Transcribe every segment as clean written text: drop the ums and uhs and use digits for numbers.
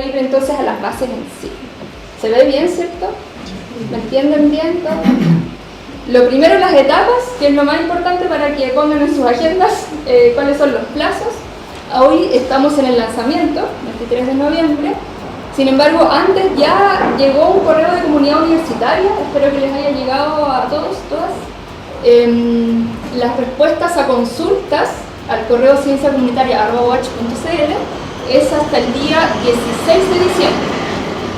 ir entonces a las bases en sí. ¿Se ve bien, cierto? ¿Me entienden bien todo? Lo primero, las etapas, que es lo más importante para que pongan en sus agendas cuáles son los plazos. Hoy estamos en el lanzamiento, 23 de noviembre. Sin embargo, antes ya llegó un correo de comunidad universitaria, espero que les haya llegado a todos, todas, las respuestas a consultas al correo cienciacomunitaria@watch.cl es hasta el día 16 de diciembre.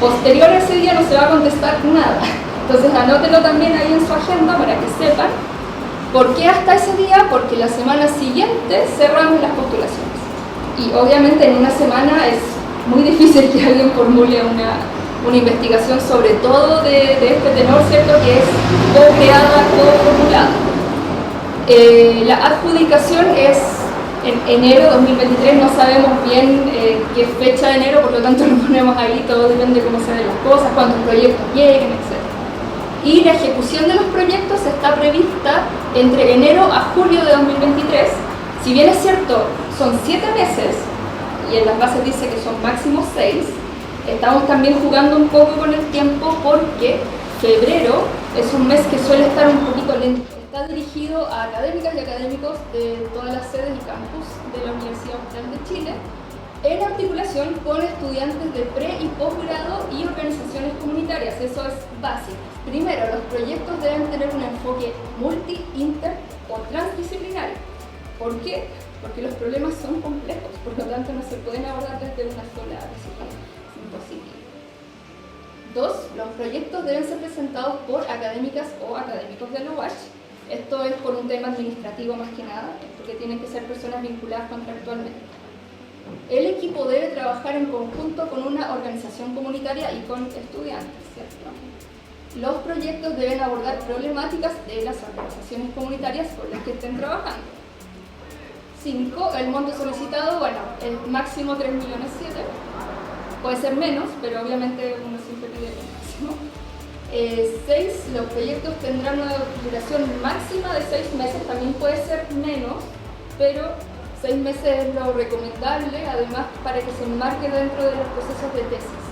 Posterior a ese día no se va a contestar nada. Entonces anótenlo también ahí en su agenda para que sepan. ¿Por qué hasta ese día? Porque la semana siguiente cerramos las postulaciones. Y obviamente en una semana es muy difícil que alguien formule una investigación sobre todo de este tenor, ¿cierto? Que es co-creada, co-formulada. La adjudicación es en enero de 2023, no sabemos bien qué fecha de enero, por lo tanto lo ponemos ahí, todo depende de cómo se den las cosas, cuántos proyectos lleguen, etc. Y la ejecución de los proyectos está prevista entre enero a julio de 2023. Si bien es cierto, son 7 meses, y en las bases dice que son máximo 6, estamos también jugando un poco con el tiempo porque febrero es un mes que suele estar un poquito lento. Está dirigido a académicas y académicos de todas las sedes y campus de la Universidad Austral de Chile, en articulación con estudiantes de pre- y posgrado y organizaciones comunitarias. Eso es básico. Primero, los proyectos deben tener un enfoque multi, inter o transdisciplinario. ¿Por qué? Porque los problemas son complejos, por lo tanto no se pueden abordar desde una sola disciplina. Es imposible. 2. Los proyectos deben ser presentados por académicas o académicos de la UACH. Esto es por un tema administrativo más que nada, porque tienen que ser personas vinculadas contractualmente. El equipo debe trabajar en conjunto con una organización comunitaria y con estudiantes, ¿cierto? Los proyectos deben abordar problemáticas de las organizaciones comunitarias con las que estén trabajando. 5. El monto solicitado, bueno, el máximo 3,7 millones. Puede ser menos, pero obviamente uno siempre pide el máximo. 6. Los proyectos tendrán una duración máxima de 6 meses, también puede ser menos, pero 6 meses es lo recomendable, además para que se enmarque dentro de los procesos de tesis.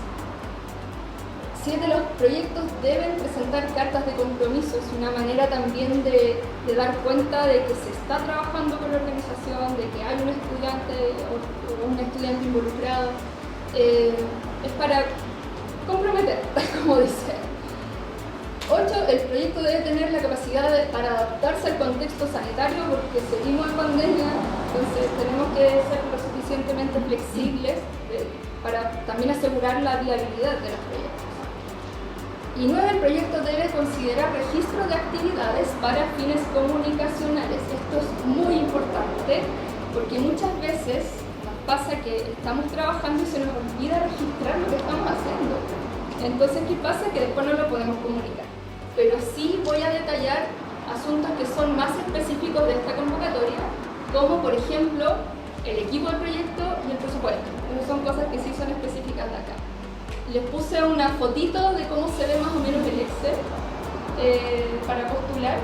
7. Los proyectos deben presentar cartas de compromiso, es una manera también de dar cuenta de que se está trabajando con la organización, de que hay un estudiante o un estudiante involucrado. Es para comprometer, como dice. 8. El proyecto debe tener la capacidad para adaptarse al contexto sanitario porque seguimos en pandemia, entonces tenemos que ser lo suficientemente flexibles para también asegurar la viabilidad de los proyectos. Y 9. El proyecto debe considerar registro de actividades para fines comunicacionales. Esto es muy importante porque muchas veces nos pasa que estamos trabajando y se nos olvida registrar lo que estamos haciendo. Entonces, ¿qué pasa? Que después no lo podemos comunicar. Pero sí voy a detallar asuntos que son más específicos de esta convocatoria, como por ejemplo el equipo del proyecto y el presupuesto. Esas son cosas que sí son específicas de acá. Les puse una fotito de cómo se ve más o menos el Excel para postular.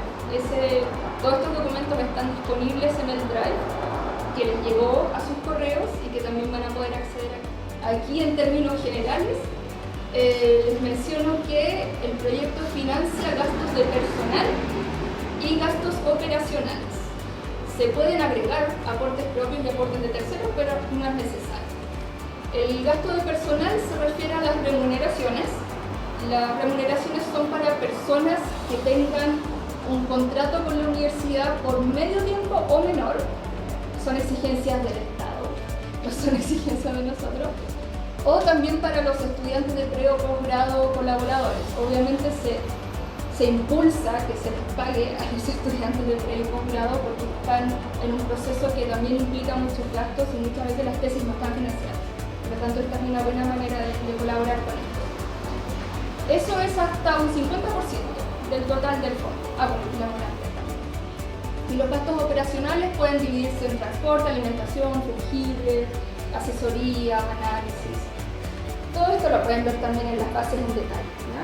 Todos estos documentos están disponibles en el Drive, que les llegó a sus correos y que también van a poder acceder aquí en términos generales. Les menciono que el proyecto financia gastos de personal y gastos operacionales. Se pueden agregar aportes propios y aportes de terceros, pero no es necesario. El gasto de personal se refiere a las remuneraciones. Las remuneraciones son para personas que tengan un contrato con la universidad por medio tiempo o menor. Son exigencias del Estado, no son exigencias de nosotros. O también para los estudiantes de pre o posgrado o colaboradores. Obviamente se impulsa que se les pague a los estudiantes de pre y posgrado porque están en un proceso que también implica muchos gastos y muchas veces las tesis no están financiadas. Por lo tanto, esta es una buena manera de colaborar con esto. Eso es hasta un 50% del total del fondo. Y los gastos operacionales pueden dividirse en transporte, alimentación, fungible, asesoría, análisis. Todo esto lo pueden ver también en las bases en detalle, ¿no?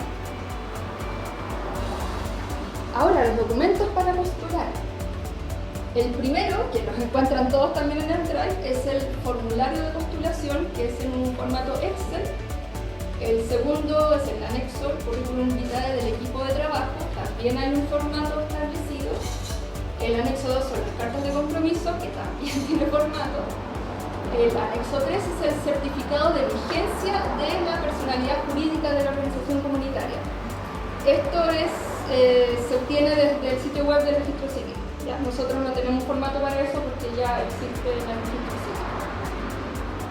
Ahora, los documentos para postular. El primero, que los encuentran todos también en el Drive, es el formulario de postulación, que es en un formato Excel, segundo es el anexo, el currículum vitae del equipo de trabajo, también hay un formato establecido. El anexo 2 son las cartas de compromiso, que también tiene formato. El anexo 3 es el certificado de vigencia de la personalidad jurídica de la organización comunitaria. Esto se obtiene desde el sitio web del registro civil. ¿Ya? Nosotros no tenemos formato para eso porque ya existe en el registro civil.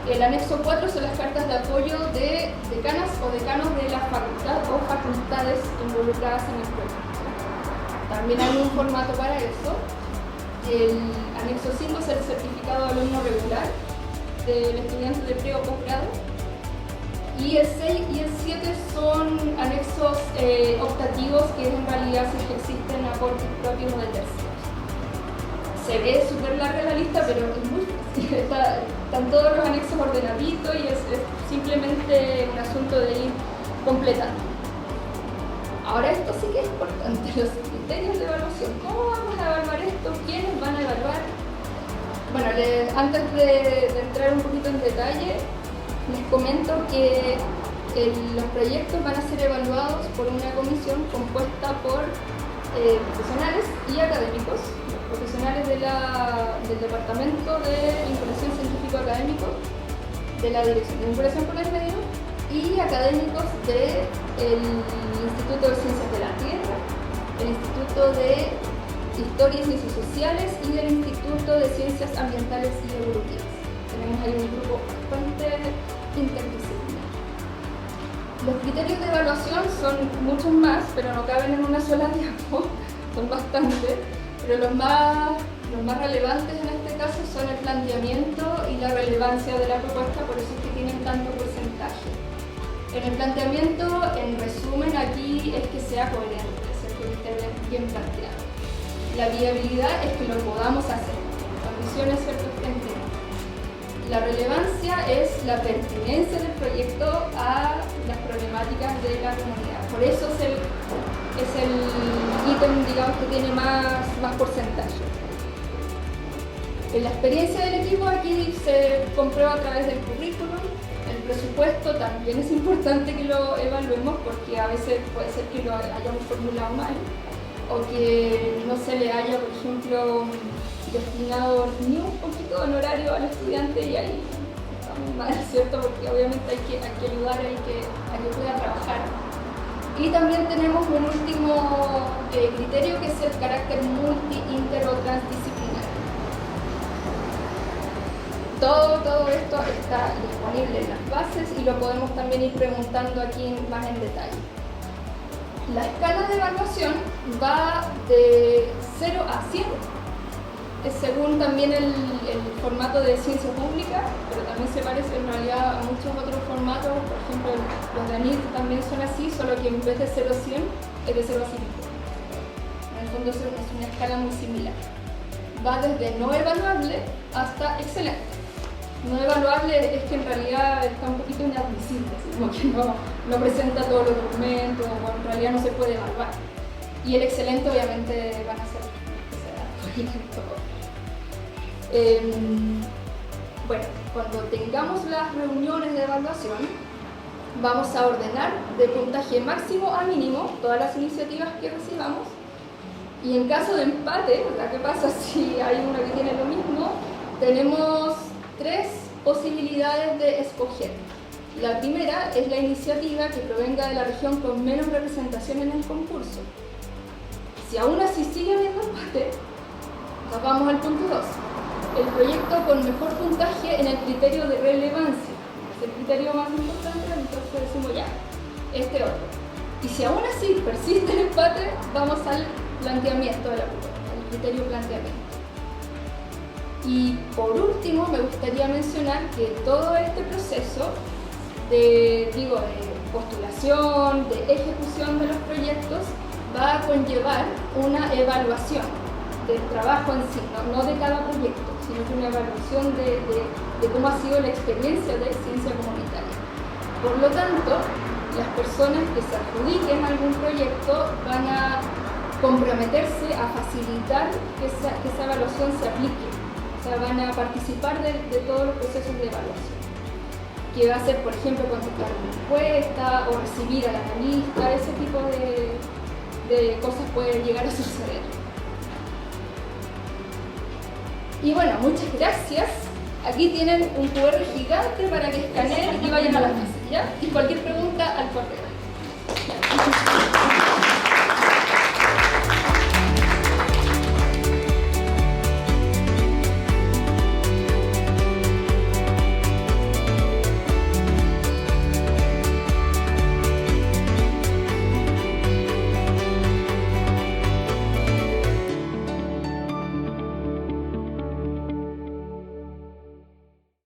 El anexo 4 son las cartas de apoyo de decanas o decanos de la facultad o facultades involucradas en el proyecto. También hay un formato para eso. El anexo 5 es el certificado de alumno regular del estudiante de pre o posgrado. Y el 6 y el 7 son anexos optativos, que en realidad sí que existen aportes propios o de terceros. Se ve súper larga la lista, pero es muy fácil. Están todos los anexos ordenaditos y es simplemente un asunto de ir completando. Ahora esto sí que es importante, los criterios de evaluación. ¿Cómo vamos a evaluar esto? ¿Quiénes van a evaluar? Bueno, antes de entrar un poquito en detalle, les comento que los proyectos van a ser evaluados por una comisión compuesta por profesionales y académicos. Los profesionales del Departamento de Vinculación Científico-Académico, de la Dirección de Vinculación con el Medio, y académicos del Instituto de Ciencias de la Tierra, el Instituto de Historia y Ciencias Sociales y del Instituto de Ciencias Ambientales y Evolutivas. Tenemos ahí un grupo bastante interdisciplinar. Los criterios de evaluación son muchos más, pero no caben en una sola diapo, son bastantes, pero los más relevantes en este caso son el planteamiento y la relevancia de la propuesta, por eso es que tienen tanto porcentaje. En el planteamiento, en resumen, aquí es que sea coherente, es que esté bien planteado. La viabilidad es que lo podamos hacer, condiciones certificantes. La relevancia es la pertinencia del proyecto a las problemáticas de la comunidad. Por eso es el ítem, digamos, que tiene más porcentaje. La experiencia del equipo aquí se comprueba a través del currículum. El presupuesto también es importante que lo evaluemos porque a veces puede ser que lo hayamos formulado mal o que no se le haya, por ejemplo, destinado ni un poquito de honorario al estudiante y ahí estamos mal, ¿cierto? Porque obviamente hay que ayudar a que pueda trabajar. Y también tenemos un último criterio, que es el carácter multi, inter o transdisciplinario. Todo esto está disponible en las bases y lo podemos también ir preguntando aquí más en detalle. La escala de evaluación va de 0 a 100, es según también el formato de ciencia pública, pero también se parece en realidad a muchos otros formatos. Por ejemplo, los de ANIT también son así, solo que en vez de 0 a 100 es de 0 a 5. En el fondo es una escala muy similar. Va desde no evaluable hasta excelente. No evaluable es que en realidad está un poquito inadmisible, como que no presenta todos los documentos, o en realidad no se puede evaluar. Y el excelente obviamente van a ser bueno, cuando tengamos las reuniones de evaluación, vamos a ordenar de puntaje máximo a mínimo todas las iniciativas que recibamos, y en caso de empate, ¿qué pasa si hay una que tiene lo mismo? Tenemos 3 posibilidades de escoger. La primera es la iniciativa que provenga de la región con menos representación en el concurso. Si aún así sigue habiendo empate, nos vamos al punto 2. El proyecto con mejor puntaje en el criterio de relevancia. Es el criterio más importante, entonces decimos ya, este otro. Y si aún así persiste el empate, vamos al planteamiento de la propuesta, al criterio planteamiento. Y por último, me gustaría mencionar que todo este proceso de postulación, de ejecución de los proyectos, va a conllevar una evaluación del trabajo en sí, no de cada proyecto, sino que una evaluación de cómo ha sido la experiencia de ciencia comunitaria. Por lo tanto, las personas que se adjudiquen a algún proyecto van a comprometerse a facilitar que esa evaluación se aplique, o sea, van a participar de todos los procesos de evaluación. que va a ser, por ejemplo, contestar una encuesta o recibir al analista, ese tipo de cosas pueden llegar a suceder. Y bueno, muchas gracias. Aquí tienen un QR gigante para que escaneen y vayan a la clase, ¿ya? Y cualquier pregunta al correo.